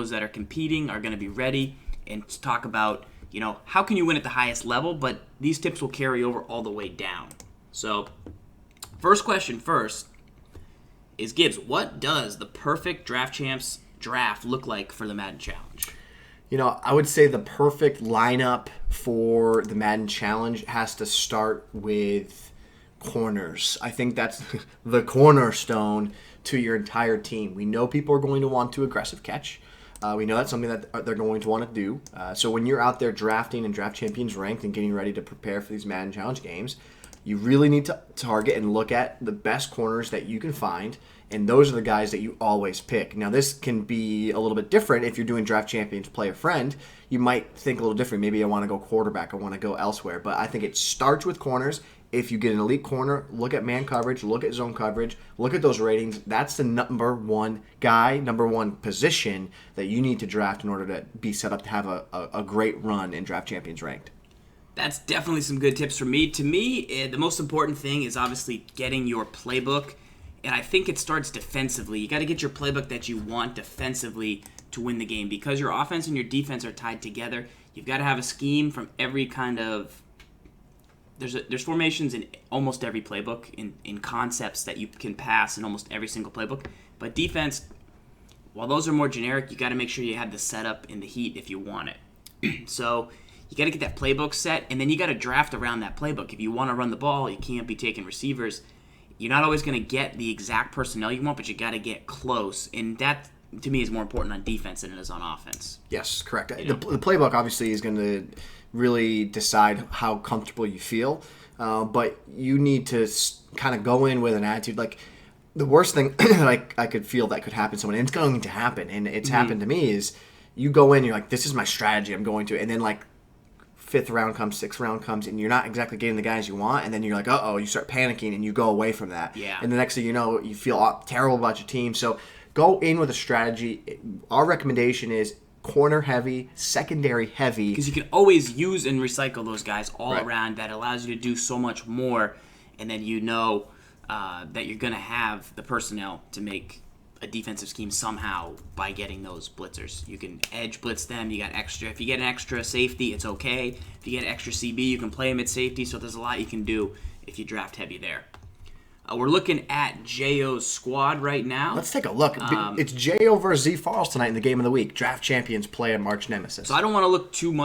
those that are competing are going to be ready and talk about, how can you win at the highest level, but these tips will carry over all the way down. So, first question first is, Gibbs, what does the perfect Draft Champs draft look like for the Madden Challenge? I would say the perfect lineup for the Madden Challenge has to start with corners. I think that's the cornerstone to your entire team. We know people are going to want to aggressive catch. We know that's something that they're going to want to do. So when you're out there drafting and Draft Champions ranked and getting ready to prepare for these Madden Challenge games, you really need to target and look at the best corners that you can find, and those are the guys that you always pick. Now, this can be a little bit different if you're doing Draft Champions Play a Friend. You might think a little different. Maybe I want to go quarterback. I want to go elsewhere. But I think it starts with corners. If you get an elite corner, look at man coverage, look at zone coverage, look at those ratings. That's the number one guy, number one position that you need to draft in order to be set up to have a great run in Draft Champions Ranked. That's definitely some good tips for me. To me, the most important thing is obviously getting your playbook, and I think it starts defensively. You got to get your playbook that you want defensively to win the game, because your offense and your defense are tied together. You've got to have a scheme from every kind of... There's formations in almost every playbook, in concepts that you can pass in almost every single playbook. But defense, while those are more generic, you got to make sure you have the setup in the heat if you want it. So you got to get that playbook set, and then you got to draft around that playbook. If you want to run the ball, you can't be taking receivers. You're not always going to get the exact personnel you want, but you got to get close. And that, to me, is more important on defense than it is on offense. Yes, correct. The playbook obviously is going to really decide how comfortable you feel, but you need to kind of go in with an attitude. Like, the worst thing that I could feel that could happen to someone, and it's going to happen, and it's happened to me, is you go in, you're like, this is my strategy, I'm going to, and then like 5th round comes, 6th round comes, and you're not exactly getting the guys you want, and then you're like, uh-oh, you start panicking, and you go away from that. Yeah. And the next thing you know, you feel terrible about your team. So go in with a strategy. Our recommendation is corner heavy, secondary heavy. Because you can always use and recycle those guys all Right. around. That allows you to do so much more, and then that you're going to have the personnel to make a defensive scheme somehow by getting those blitzers. You can edge blitz them. You got extra. If you get an extra safety, it's okay. If you get an extra CB, you can play him at safety. So there's a lot you can do if you draft heavy there. We're looking at J.O.'s squad right now. Let's take a look. It's J.O. versus ZFarls tonight in the game of the week. Draft Champions play a March Nemesis. So I don't want to look too much